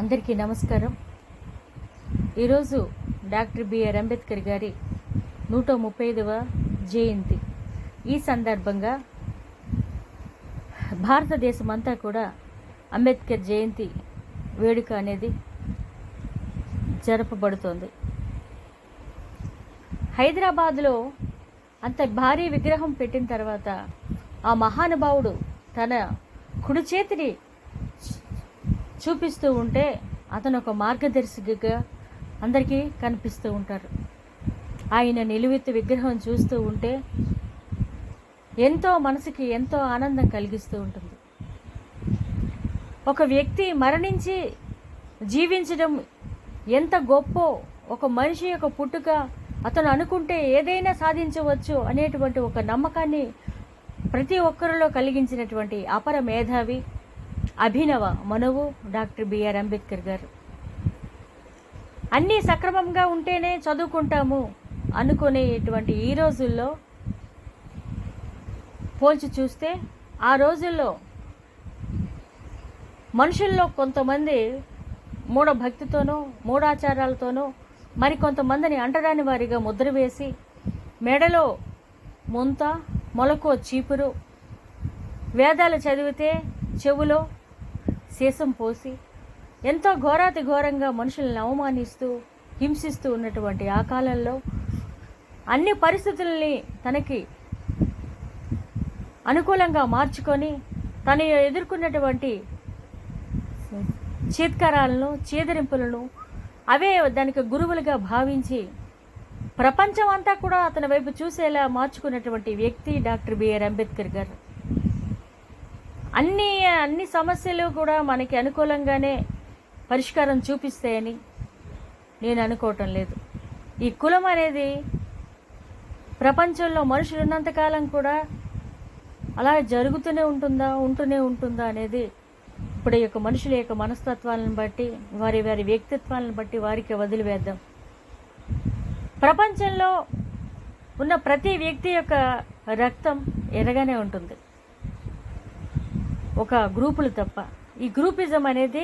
అందరికీ నమస్కారం. ఈరోజు డాక్టర్ బిఆర్ అంబేద్కర్ గారి 135వ జయంతి. ఈ సందర్భంగా భారతదేశం అంతా కూడా అంబేద్కర్ జయంతి వేడుక అనేది జరపబడుతోంది. హైదరాబాద్లో అంత భారీ విగ్రహం పెట్టిన తర్వాత ఆ మహానుభావుడు తన కుడి చేతిని చూపిస్తూ ఉంటే అతను ఒక మార్గదర్శిగా అందరికీ కనిపిస్తూ ఉంటారు. ఆయన నిలువెత్తు విగ్రహం చూస్తూ ఉంటే ఎంతో మనసుకి ఎంతో ఆనందం కలిగిస్తూ ఉంటుంది. ఒక వ్యక్తి మరణించి జీవించడం ఎంత గొప్పో, ఒక మనిషి యొక్క పుట్టుక అతను అనుకుంటే ఏదైనా సాధించవచ్చు అనేటువంటి ఒక నమ్మకాన్ని ప్రతి ఒక్కరిలో కలిగించినటువంటి అపర మేధావి, అభినవ మనువు డాక్టర్ బిఆర్ అంబేద్కర్ గారు. అన్నీ సక్రమంగా ఉంటేనే చదువుకుంటాము అనుకునేటువంటి ఈ రోజుల్లో పోల్చి చూస్తే ఆ రోజుల్లో మనుషుల్లో కొంతమంది మూఢభక్తితోనూ మూఢాచారాలతోనూ మరికొంతమందిని అంటరాని వారిగా ముద్ర వేసి మెడలో ముంత మొలకో చీపురు, వేదాలు చదివితే చెవులో సీసం పోసి ఎంతో ఘోరాతి ఘోరంగా మనుషులను అవమానిస్తూ హింసిస్తూ ఉన్నటువంటి ఆ కాలంలో అన్ని పరిస్థితుల్ని తనకి అనుకూలంగా మార్చుకొని తను ఎదుర్కొన్నటువంటి చీత్కారాలను చీదరింపులను అవే దానికి గురువులుగా భావించి ప్రపంచం అంతా కూడా అతని వైపు చూసేలా మార్చుకున్నటువంటి వ్యక్తి డాక్టర్ బిఆర్ అంబేద్కర్ గారు. అన్ని సమస్యలు కూడా మనకి అనుకూలంగానే పరిష్కారం చూపిస్తాయని నేను అనుకోవటం లేదు. ఈ కులం అనేది ప్రపంచంలో మనుషులు ఉన్నంతకాలం కూడా అలా ఉంటూనే ఉంటుందా అనేది ఇప్పుడు యొక్క మనుషుల యొక్క మనస్తత్వాలను బట్టి వారి వ్యక్తిత్వాలను బట్టి వారికి వదిలివేద్దాం. ప్రపంచంలో ఉన్న ప్రతి వ్యక్తి యొక్క రక్తం ఎర్రగానే ఉంటుంది, ఒక గ్రూపులు తప్ప. ఈ గ్రూపిజం అనేది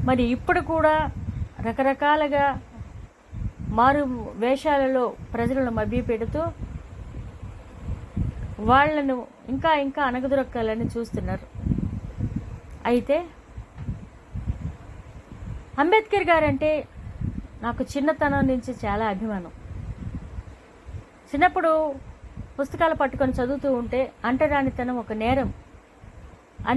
మరి ఇప్పుడు కూడా రకరకాలుగా మారు వేషాలలో ప్రజలను మభ్యపెడుతూ వాళ్లను ఇంకా అణగదొరక్కాలని చూస్తున్నారు. అయితే అంబేద్కర్ గారంటే నాకు చిన్నతనం నుంచి చాలా అభిమానం. చిన్నప్పుడు పుస్తకాలు పట్టుకొని చదువుతూ ఉంటే అంటరానితనం ఒక నేరం